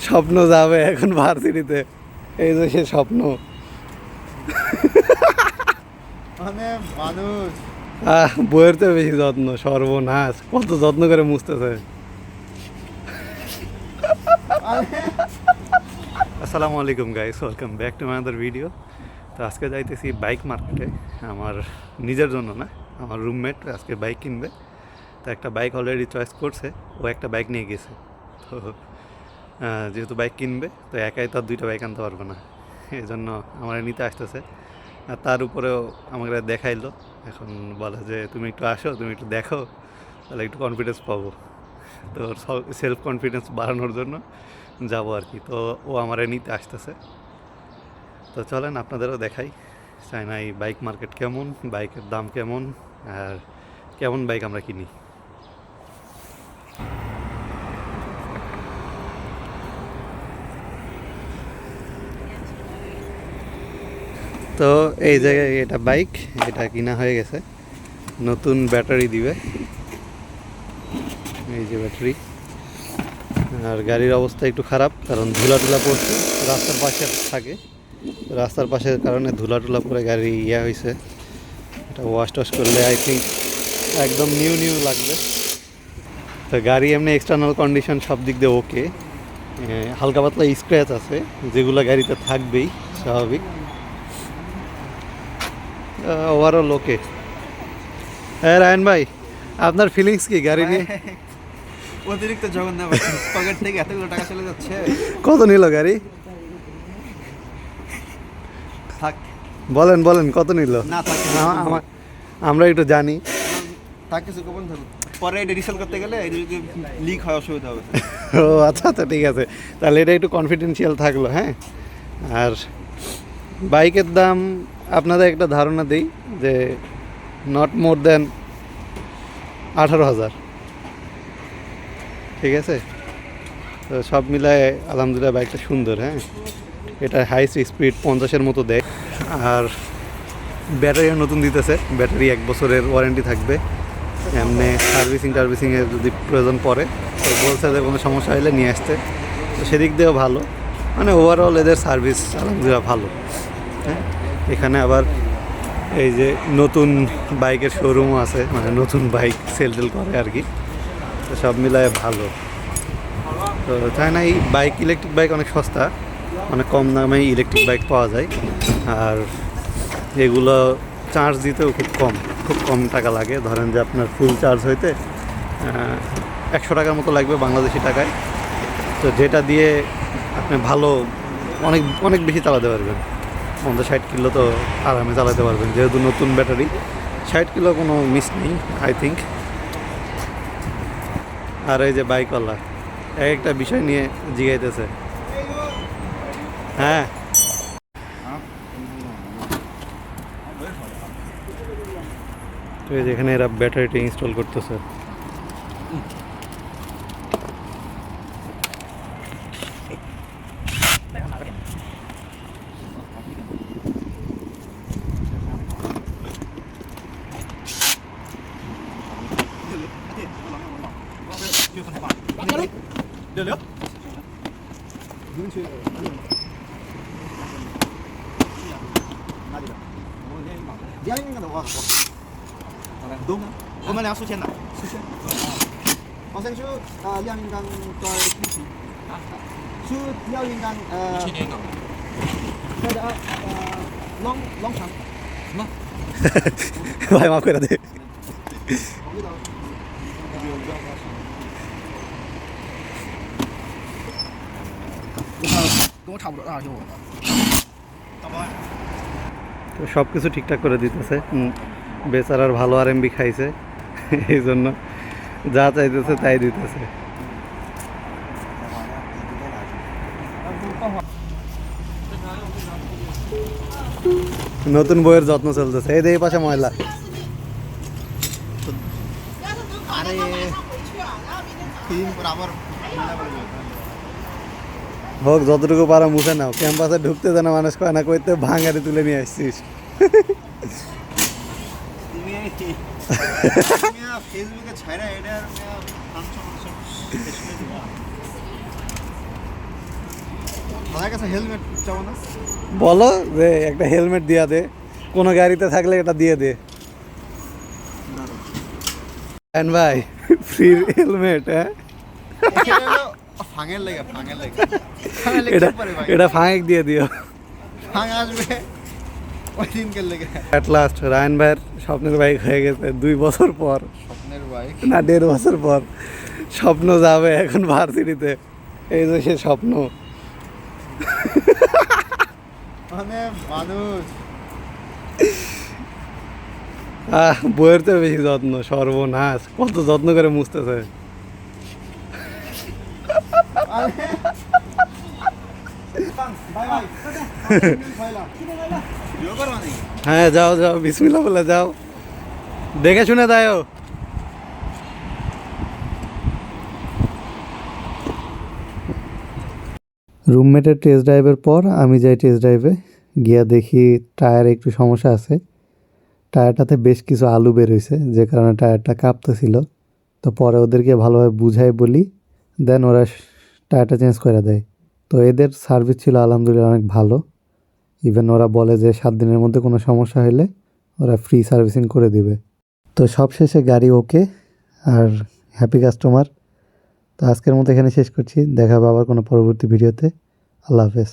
স্বপ্ন যাবে এখন ভার্সিটিতে, এই যে সে স্বপ্ন। মানে মানুষ বইয়ের তো বেশি যত্ন, সর্বনাশ, কত যত্ন করে মুছতেছে। আসসালামু আলাইকুম guys, welcome back to my other video. তো আজকে যাইতেছি বাইক মার্কেটে, আমার নিজের জন্য না, আমার রুমমেট আজকে বাইক কিনবে। তো একটা বাইক অলরেডি চয়েস করছে, ও একটা বাইক নিয়ে গেছে। তো যেহেতু বাইক কিনবে, তো একাই তো আর দুইটা বাইক আনতে পারবে না, এই জন্য আমার নিতে আসতেছে। আর তার উপরেও আমাকে দেখাইলো, এখন বলে যে তুমি একটু আসো, তুমি একটু দেখো, তাহলে একটু কনফিডেন্স পাবো। তো সেলফ কনফিডেন্স বাড়ানোর জন্য যাবো আর কি। তো ও আমার নিতে আসতেছে। তো চলেন আপনাদেরও দেখাই চায়না এই বাইক মার্কেট কেমন, বাইকের দাম কেমন, আর কেমন বাইক আমরা কিনি। তো এই জায়গায় এটা বাইক, এটা কিনা হয়ে গেছে, নতুন ব্যাটারি দিবে, এই যে ব্যাটারি। আর গাড়ির অবস্থা একটু খারাপ, কারণ ধুলা পড়ছে, রাস্তার পাশে থাকে, রাস্তার পাশের কারণে ধুলা পরে গাড়ি হয়েছে। এটা ওয়াশ টশ করলে আই থিঙ্ক একদম নিউ লাগবে। তো গাড়ি এমনি এক্সটার্নাল কন্ডিশন সব দিক দিয়ে ওকে, হালকা পাতলা স্ক্র্যাচ আছে যেগুলো গাড়িতে থাকবেই, স্বাভাবিক। ওভারঅল ওকে। হ্যাঁ রায়ন ভাই, আপনার ফিলিংস কি গাড়ি নিয়ে? অতিরিক্ত জঘন্য, পকেট থেকে এতগুলো টাকা চলে যাচ্ছে। কত নিল গাড়ি? থাক, বলেন কত নিল? না থাক, আমরা একটু জানি। থাক, কিছু গোপন থাকুক, পরে এটা রিসেল করতে গেলে লিক হয়, অসুবিধা হবে। ও আচ্ছা, ঠিক আছে, তাহলে এটা একটু কনফিডেন্সিয়াল থাকলো। হ্যাঁ, আর বাইকের দাম আপনাদের একটা ধারণা দিই যে নট মোর দেন 18,000, ঠিক আছে। তো সব মিলায় আলহামদুলিল্লাহ বাইকটা সুন্দর। হ্যাঁ, এটা হাই স্পিড 50-এর মতো দেয়, আর ব্যাটারিও নতুন দিতেছে, ব্যাটারি 1 বছরের ওয়ারেন্টি থাকবে। এমনি সার্ভিসিংয়ের যদি প্রয়োজন পড়ে তো বলছে যে কোনো সমস্যা হলে নিয়ে আসতে, তো সেদিক দিয়েও ভালো। মানে ওভারঅল এদের সার্ভিস আলহামদুলিল্লাহ ভালো। হ্যাঁ, এখানে আবার এই যে নতুন বাইকের শোরুমও আছে, মানে নতুন বাইক সেল করে আর কি। তো সব মিলায় ভালো। তো চায়না এই বাইক, ইলেকট্রিক বাইক অনেক সস্তা, অনেক কম দামে ইলেকট্রিক বাইক পাওয়া যায়। আর এগুলো চার্জ দিতেও খুব কম টাকা লাগে। ধরেন যে আপনার ফুল চার্জ হইতে 100 টাকার মতো লাগবে বাংলাদেশি টাকায়। তো যেটা দিয়ে আপনি ভালো অনেক বেশি চালাতে পারবেন, 50-60 কিলো তো আরামে চালাতে পারবেন, যেহেতু নতুন ব্যাটারি। 60 কিলো কোনো মিস নেই আই থিঙ্ক। আর এই যে বাইকওয়ালা একটা বিষয় নিয়ে জিগাইতেছে। হ্যাঁ, তো এই যেখানে এরা ব্যাটারিটা ইনস্টল করতেছে।我们俩数钱的，好像是亮银钢多少具体？是亮银钢那个long长什么？ ভাই মাফ করে দে।跟我差不多大就我的。তো সব কিছু ঠিকঠাক করে দিতেছে। বেচারার ভালো RMB খাইছে, এই জন্য যা চাইতেছে তাই দিতেছে। নতুন বইয়ের যত্ন চলতেছে, এই দিয়ে পাশে ময়লা। আরে ক্লিন করে আবার হোক, যতটুকু পারা মুছে নাও। ক্যাম্পাসে ঢুকতে জানা মানুষ কয় না, কইতে ভাঙারি তুলে নিয়ে আসছিস। ফেসবুকে ছাড়া এটা আমার কাছে হেলমেট চাও না বলো যে একটা হেলমেট দিয়া দে, কোনো গাড়িতে থাকলে এটা দিয়ে দে। এন্ড ভাই ফ্রি হেলমেট, হ্যাঁ ফাঙের লেগে এটা এটা ফাঁক দিয়ে দিও। ফাঙ আসবে ওই দিনকে লেগে। অ্যাট লাস্ট রায়ন ভাইয়ের স্বপ্নের বাইক হয়ে গেছে 2 বছর পর, স্বপ্নের বাইক না 1.5 বছর পর স্বপ্ন যাবে এখন ভার্সিটিতে। এই যে সে স্বপ্ন। মানে মানুষ বইয়ের তো বেশি যত্ন, সর্বনাশ কত যত্ন করে মুছতেছে। বাই বাই হ্যাঁ যাও যাও, বিসমিল্লাহ বলে যাও, দেখে শুনে যাও। রুমমেটের টেস্ট ড্রাইভের পর আমি যাই টেস্ট ড্রাইভে, গিয়া দেখি টায়ারে একটু সমস্যা আছে। টায়ারটাতে বেশ কিছু আলু বের হয়েছে, যে কারণে টায়ারটা কাঁপতেছিল। তো পরে ওদেরকে ভালোভাবে বুঝাই বলি, দেন ওরা টায়ারটা চেঞ্জ করে দেয়। তো এদের সার্ভিস ছিল আলহামদুলিল্লাহ অনেক ভালো। ইভেন ওরা বলে যে 7 দিনের মধ্যে কোনো সমস্যা হলে ওরা ফ্রি সার্ভিসিং করে দিবে। তো সবশেষে গাড়ি ওকে, আর হ্যাপি কাস্টমার। তো আজকের মতো এখানে শেষ করছি, দেখা হবে আবার কোনো পরবর্তী ভিডিওতে। আল্লাহ হাফেজ।